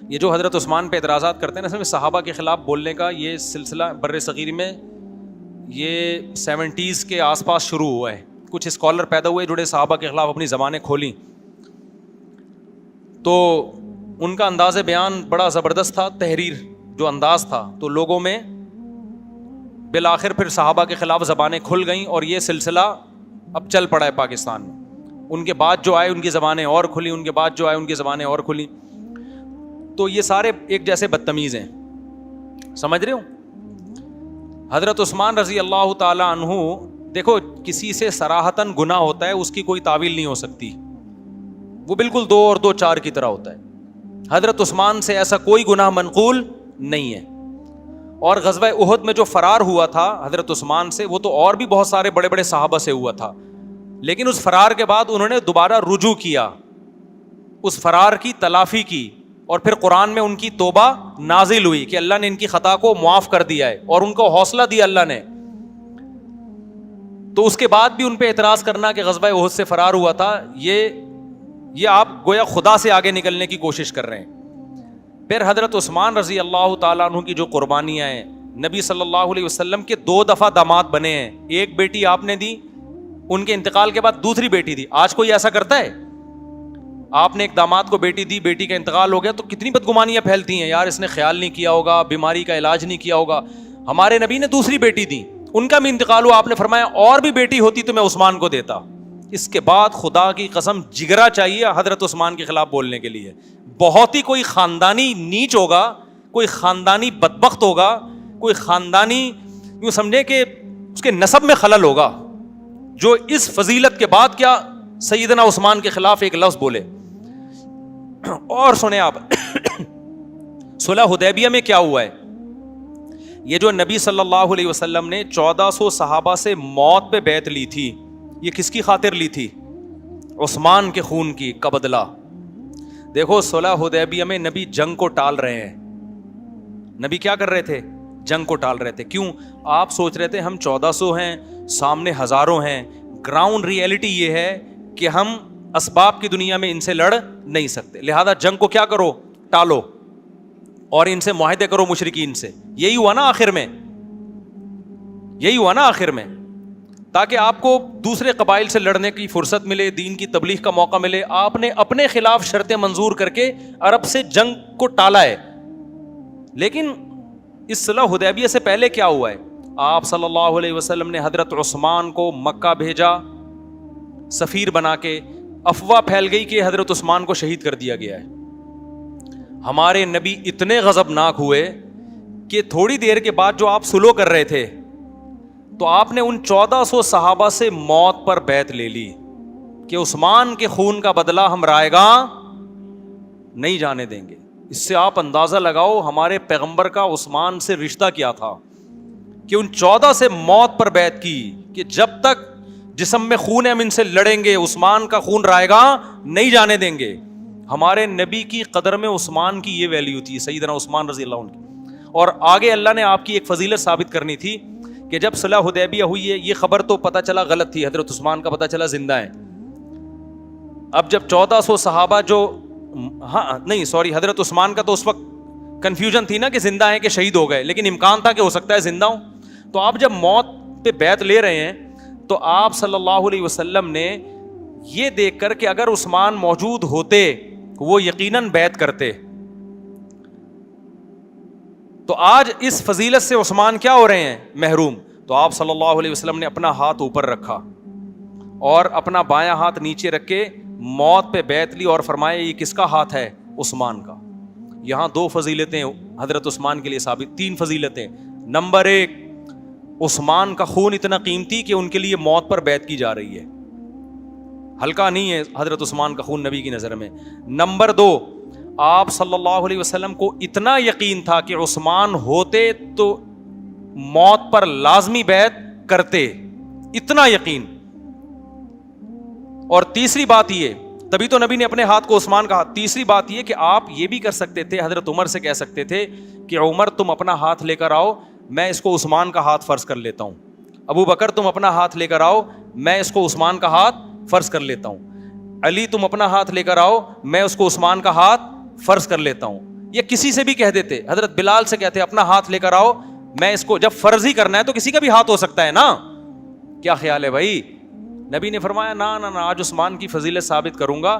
یہ جو حضرت عثمان پہ اعتراضات کرتے ہیں نا، اصل میں صحابہ کے خلاف بولنے کا یہ سلسلہ بر صغیر میں یہ 70s کے آس پاس شروع ہوا ہے. کچھ اسکالر پیدا ہوئے جڑے صحابہ کے خلاف اپنی زبانیں کھولیں، تو ان کا انداز بیان بڑا زبردست تھا، تحریر جو انداز تھا، تو لوگوں میں بالآخر پھر صحابہ کے خلاف زبانیں کھل گئیں اور یہ سلسلہ اب چل پڑا ہے پاکستان میں. ان کے بعد جو آئے ان کی زبانیں اور کھلی، ان کے بعد جو آئے ان کی زبانیں اور کھلی. تو یہ سارے ایک جیسے بدتمیز ہیں، سمجھ رہے ہو. حضرت عثمان رضی اللہ تعالی عنہ، دیکھو کسی سے صراحتاً گناہ ہوتا ہے اس کی کوئی تعویل نہیں ہو سکتی، وہ بالکل 2 اور 2 4 کی طرح ہوتا ہے. حضرت عثمان سے ایسا کوئی گناہ منقول نہیں ہے. اور غزوہ احد میں جو فرار ہوا تھا حضرت عثمان سے، وہ تو اور بھی بہت سارے بڑے بڑے صحابہ سے ہوا تھا، لیکن اس فرار کے بعد انہوں نے دوبارہ رجوع کیا، اس فرار کی تلافی کی، اور پھر قرآن میں ان کی توبہ نازل ہوئی کہ اللہ نے ان کی خطا کو معاف کر دیا ہے اور ان کو حوصلہ دیا اللہ نے. تو اس کے بعد بھی ان پہ اعتراض کرنا کہ غزوہ احد سے فرار ہوا تھا، یہ آپ گویا خدا سے آگے نکلنے کی کوشش کر رہے ہیں. پھر حضرت عثمان رضی اللہ تعالیٰ عنہ کی جو قربانیاں ہیں، نبی صلی اللہ علیہ وسلم کے 2 دفعہ داماد بنے ہیں. ایک بیٹی آپ نے دی، ان کے انتقال کے بعد دوسری بیٹی دی. آج کوئی ایسا کرتا ہے؟ آپ نے ایک داماد کو بیٹی دی، بیٹی کا انتقال ہو گیا تو کتنی بدگمانیاں پھیلتی ہیں، یار اس نے خیال نہیں کیا ہوگا، بیماری کا علاج نہیں کیا ہوگا. ہمارے نبی نے دوسری بیٹی دی، ان کا بھی انتقال ہوا، آپ نے فرمایا اور بھی بیٹی ہوتی تو میں عثمان کو دیتا. اس کے بعد خدا کی قسم جگرا چاہیے حضرت عثمان کے خلاف بولنے کے لیے. بہت ہی کوئی خاندانی نیچ ہوگا، کوئی خاندانی بدبخت ہوگا، کوئی خاندانی یوں سمجھے کہ اس کے نسب میں خلل ہوگا، جو اس فضیلت کے بعد کیا سیدنا عثمان کے خلاف ایک لفظ بولے. اور سنیں آپ صلح حدیبیہ میں کیا ہوا ہے. یہ جو نبی صلی اللہ علیہ وسلم نے 1400 صحابہ سے موت پہ بیعت لی تھی، یہ کس کی خاطر لی تھی؟ عثمان کے خون کی کا بدلہ. دیکھو صلح حدیبیہ میں نبی جنگ کو ٹال رہے ہیں. نبی کیا کر رہے تھے؟ جنگ کو ٹال رہے تھے. کیوں؟ آپ سوچ رہے تھے ہم 1400 ہیں، سامنے ہزاروں ہیں. گراؤنڈ ریئلٹی یہ ہے کہ ہم اسباب کی دنیا میں ان سے لڑ نہیں سکتے، لہذا جنگ کو کیا کرو؟ ٹالو اور ان سے معاہدے کرو مشرکین سے. یہی ہوا نا آخر میں، یہی ہوا نا آخر میں، تاکہ آپ کو دوسرے قبائل سے لڑنے کی فرصت ملے، دین کی تبلیغ کا موقع ملے. آپ نے اپنے خلاف شرطیں منظور کر کے عرب سے جنگ کو ٹالا ہے. لیکن اس صلح حدیبیہ سے پہلے کیا ہوا ہے؟ آپ صلی اللہ علیہ وسلم نے حضرت عثمان کو مکہ بھیجا سفیر بنا کے. افواہ پھیل گئی کہ حضرت عثمان کو شہید کر دیا گیا ہے. ہمارے نبی اتنے غضبناک ہوئے کہ تھوڑی دیر کے بعد جو آپ سلو کر رہے تھے تو آپ نے ان 1400 صحابہ سے موت پر بیعت لے لی کہ عثمان کے خون کا بدلہ ہم رائے گا نہیں جانے دیں گے. اس سے آپ اندازہ لگاؤ ہمارے پیغمبر کا عثمان سے رشتہ کیا تھا کہ ان 14 سے موت پر بیعت کی کہ جب تک جسم میں خون ہے ہم ان سے لڑیں گے، عثمان کا خون رائے گا نہیں جانے دیں گے. ہمارے نبی کی قدر میں عثمان کی یہ ویلیو تھی، سیدنا عثمان رضی اللہ عنہ کی. اور آگے اللہ نے آپ کی ایک فضیلت ثابت کرنی تھی کہ جب صلح حدیبیہ ہوئی ہے، یہ خبر تو پتہ چلا غلط تھی، حضرت عثمان کا پتہ چلا زندہ ہیں. اب جب 1400 صحابہ جو حضرت عثمان کا تو اس وقت کنفیوژن تھی نا کہ زندہ ہیں کہ شہید ہو گئے، لیکن امکان تھا کہ ہو سکتا ہے زندہ ہوں. تو آپ جب موت پہ بیعت لے رہے ہیں تو آپ صلی اللہ علیہ وسلم نے یہ دیکھ کر کہ اگر عثمان موجود ہوتے وہ یقیناً بیعت کرتے، تو آج اس فضیلت سے عثمان کیا ہو رہے ہیں؟ محروم. تو آپ صلی اللہ علیہ وسلم نے اپنا ہاتھ اوپر رکھا اور اپنا بایاں ہاتھ نیچے رکھ کے موت پہ بیعت لی اور فرمایا یہ کس کا ہاتھ ہے؟ عثمان کا. یہاں 2 فضیلتیں حضرت عثمان کے لیے ثابت، 3 فضیلتیں. نمبر 1، عثمان کا خون اتنا قیمتی کہ ان کے لیے موت پر بیعت کی جا رہی ہے، ہلکا نہیں ہے حضرت عثمان کا خون نبی کی نظر میں. نمبر 2، آپ صلی اللہ علیہ وسلم کو اتنا یقین تھا کہ عثمان ہوتے تو موت پر لازمی بیعت کرتے، اتنا یقین. اور تیسری بات یہ، تبھی تو نبی نے اپنے ہاتھ کو عثمان کہا. تیسری بات یہ کہ آپ یہ بھی کر سکتے تھے، حضرت عمر سے کہہ سکتے تھے کہ عمر تم اپنا ہاتھ لے کر آؤ، میں اس کو عثمان کا ہاتھ فرض کر لیتا ہوں. ابو بکر تم اپنا ہاتھ لے کر آؤ، میں اس کو عثمان کا ہاتھ فرض کر لیتا ہوں. علی تم اپنا ہاتھ لے کر آؤ، میں اس کو عثمان کا ہاتھ فرض کر لیتا ہوں. یا کسی سے بھی کہہ دیتے. حضرت بلال سے کہتے اپنا ہاتھ لے کر آؤ, میں اس کو, جب فرض ہی کرنا ہے تو کسی کا بھی ہاتھ ہو سکتا ہے نا. کیا خیال ہے بھائی؟ نبی نے فرمایا نا نا نا, آج عثمان کی فضیلت ثابت کروں گا,